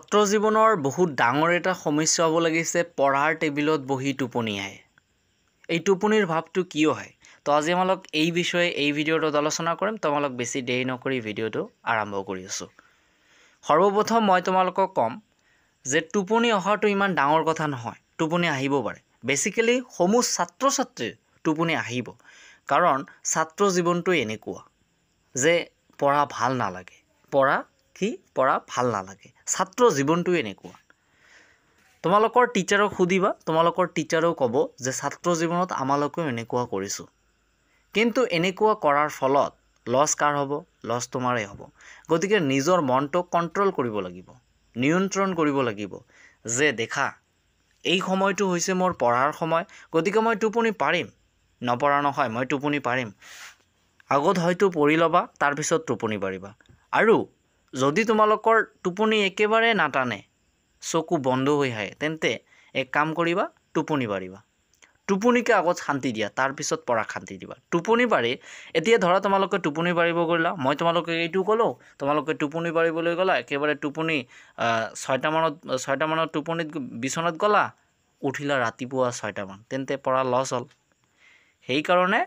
ছাত্ৰ জীৱনৰ বহুত ডাঙৰ এটা সমস্যা হ'ব লাগিছে পঢ়াৰ টেবিলত বহি টোপনি আহে। এই টোপনিৰ ভাৱটো কিয় হয়? তো আজি আমালোক এই বিষয়ে এই ভিডিঅ'টোত আলোচনা কৰিম। তোমালোক বেছি দেৰি নকৰি ভিডিঅ'টো আৰম্ভ কৰি আছোঁ। সৰ্বপ্ৰথম মই তোমালোকক ক'ম যে টোপনি অহাটো ইমান ডাঙৰ কথা নহয়। টোপনি আহিব পাৰে। বেছিকেলি সমূহ ছাত্ৰ ছাত্ৰীৰ টোপনি আহিব। কাৰণ ছাত্ৰ জীৱনটো এনেকুৱা যে পঢ়া ভাল নালাগে। পঢ়া ভাল নালাগে। ছাত্ৰ জীৱনটো এনেকুৱা। তোমালোকৰ টিচাৰক সুধিবা, তোমালোকৰ টিচাৰেও ক'ব যে ছাত্ৰ জীৱনত আমালোকেও এনেকুৱা কৰিছোঁ। কিন্তু এনেকুৱা কৰাৰ ফলত লছ কাৰ হ'ব? লছ তোমাৰেই হ'ব। গতিকে নিজৰ মনটোক কণ্ট্ৰল কৰিব লাগিব, নিয়ন্ত্ৰণ কৰিব লাগিব যে দেখা এই সময়টো হৈছে মোৰ পঢ়াৰ সময়, গতিকে মই টোপনি পাৰিম। নপঢ়া নহয়, মই টোপনি পাৰিম। আগত হয়তো পঢ়ি ল'বা, তাৰপিছত টোপনি পাৰিবা। আৰু যদি তোমালোকৰ টোপনি একেবাৰে নাটানে, চকু বন্ধ হৈ আহে, তেন্তে এক কাম কৰিবা, টোপনি পাৰিবা। টোপনিকে আগত শান্তি দিয়া, তাৰপিছত পঢ়াক শান্তি দিবা। টোপনি পাৰি, এতিয়া ধৰা তোমালোকে টোপনি পাৰিব গ'লা, মই তোমালোকে এইটো ক'লোঁ, তোমালোকে টোপনি পাৰিবলৈ গ'লা, একেবাৰে টোপনি 6টামানত টোপনিত বিচনাত গ'লা, উঠিলা ৰাতিপুৱা 6টামান, তেন্তে পঢ়া লছ হ'ল। সেইকাৰণে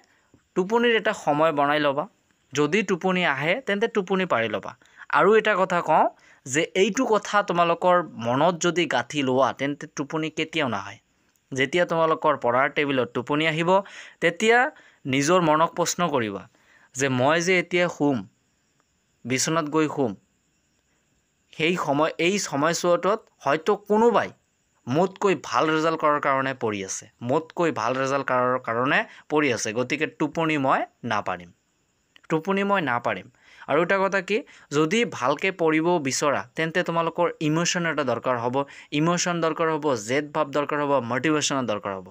টোপনিৰ এটা সময় বনাই ল'বা। যদি টোপনি আহে তেন্তে টোপনি পাৰি ল'বা। আৰু এটা কথা কওঁ যে এইটো কথা তোমালোকৰ মনত যদি গাঁঠি লোৱা, তেন্তে টোপনি কেতিয়াও নাহে। যেতিয়া তোমালোকৰ পঢ়াৰ টেবুলত টোপনি আহিব, তেতিয়া নিজৰ মনক প্ৰশ্ন কৰিবা যে মই যে এতিয়া শুম, বিচনাত গৈ শুম, এই সময়ছোৱাটোত হয়তো কোনোবাই মোতকৈ ভাল ৰিজাল্ট কৰাৰ কাৰণে পঢ়ি আছে, মোতকৈ ভাল ৰিজাল্ট কৰাৰ কাৰণে পঢ়ি আছে। গতিকে টোপনি মই নাপাৰিম। আৰু এটা কথা কি, যদি ভালকৈ পঢ়িব বিচৰা, তেন্তে তোমালোকৰ ইমোশ্যন এটা দৰকাৰ হ'ব। ইমোশ্যন দৰকাৰ হ'ব, জেদ ভাৱ দৰকাৰ হ'ব, মটিভেশ্যনৰ দৰকাৰ হ'ব।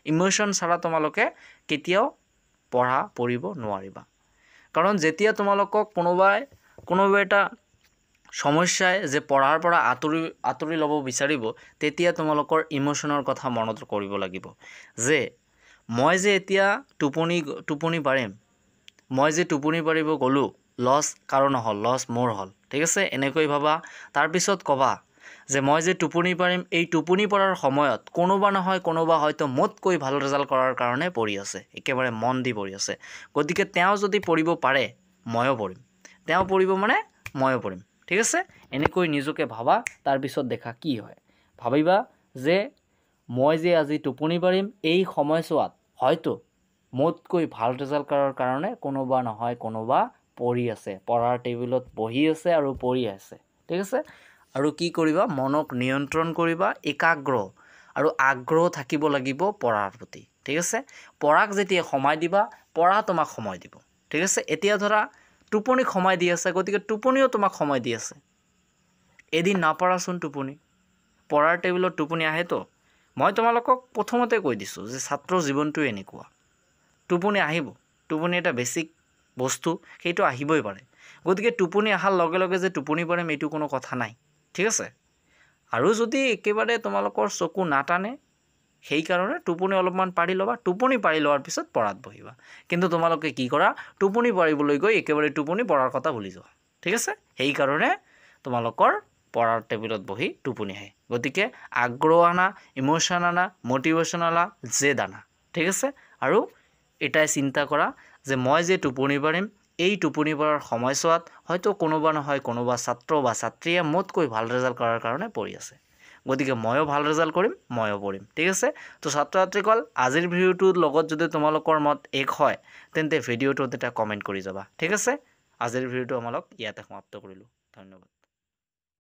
ইমোশ্যন ছাড়া তোমালোকে কেতিয়াও পঢ়িব নোৱাৰিবা। কাৰণ যেতিয়া তোমালোকক কোনোবা এটা সমস্যাই যে পঢ়াৰ পৰা আঁতৰি ল'ব বিচাৰিব, তেতিয়া তোমালোকৰ ইমোশ্যনৰ কথা মনত কৰিব লাগিব যে মই যে এতিয়া টোপনি পাৰিম, মই যে টোপনি পাৰিব গ'লোঁ, লছ কাৰো নহ'ল, লছ মোৰ হ'ল। ঠিক আছে? এনেকৈ ভাবা। তাৰপিছত ক'বা যে মই যে টোপনি পাৰিম, এই টোপনি পৰাৰ সময়ত কোনোবা নহয় কোনোবা হয়তো মোতকৈ ভাল ৰিজাল্ট কৰাৰ কাৰণে পঢ়ি আছে, একেবাৰে মন দি পঢ়ি আছে। গতিকে তেওঁ যদি পঢ়িব পাৰে, ময়ো পঢ়িম। তেওঁ পঢ়িব মানে ময়ো পঢ়িম। ঠিক আছে? এনেকৈ নিজকে ভাবা, তাৰপিছত দেখা কি হয়। ভাবিবা যে মই যে আজি টোপনি পাৰিম, এই সময়ছোৱাত হয়তো মোতকৈ ভাল ৰিজাল্ট কৰাৰ কাৰণে কোনোবা নহয় কোনোবা পঢ়ি আছে, পঢ়াৰ টেবুলত বহি আছে আৰু পঢ়ি আছে। ঠিক আছে? আৰু কি কৰিবা, মনক নিয়ন্ত্ৰণ কৰিবা, একাগ্ৰ আৰু আগ্ৰহ থাকিব লাগিব পঢ়াৰ প্ৰতি। ঠিক আছে? পঢ়াক যেতিয়া সময় দিবা, পঢ়া তোমাক সময় দিব। ঠিক আছে? এতিয়া ধৰা টোপনিক সময় দি আছে, গতিকে টোপনিও তোমাক সময় দি আছে। এদিন নাপাৰাচোন টোপনি, পঢ়াৰ টেবুলত টোপনি আহেতো। মই তোমালোকক প্ৰথমতে কৈ দিছোঁ যে ছাত্ৰ জীৱনটো এনেকুৱা। টোপনি আহিব, টোপনি এটা বেছিক বস্তু, সেইটো আহিবই পাৰে। গতিকে টোপনি অহাৰ লগে লগে যে টোপনি পাৰিম, এইটো কোনো কথা নাই। ঠিক আছে? আৰু যদি একেবাৰে তোমালোকৰ চকু নাটানে, সেইকাৰণে টোপনি অলপমান পাৰি ল'বা। টোপনি পাৰি লোৱাৰ পিছত পঢ়াত বহিবা। কিন্তু তোমালোকে কি কৰা, টোপনি পাৰিবলৈ গৈ একেবাৰে টোপনি পঢ়াৰ কথা ভুলি যোৱা। ঠিক আছে? সেইকাৰণে তোমালোকৰ পঢ়াৰ টেবুলত বহি টোপনি আহে। গতিকে আগ্ৰহ আনা, ইমোশ্যন আনা, মটিভেশ্যন আনা, জেদ আনা। ঠিক আছে? আৰু এটাই চিন্তা কৰা যে মই যে টোপনি পাৰিম, এই টোপনি পৰাৰ সময়ছোৱাত হয়তো কোনোবা নহয় কোনোবা ছাত্ৰ বা ছাত্ৰীয়ে মোতকৈ ভাল ৰিজাল্ট কৰাৰ কাৰণে পঢ়ি আছে। গতিকে ময়ো ভাল ৰিজাল্ট কৰিম, ময়ো পঢ়িম। ঠিক আছে? তো ছাত্ৰ ছাত্ৰীসকল, আজিৰ ভিডিঅ'টোৰ লগত যদি তোমালোকৰ মত এক হয়, তেন্তে ভিডিঅ'টোত এটা কমেণ্ট কৰি যাবা। ঠিক আছে? আজিৰ ভিডিঅ'টো আমালোক ইয়াতে সমাপ্ত কৰিলোঁ। ধন্যবাদ।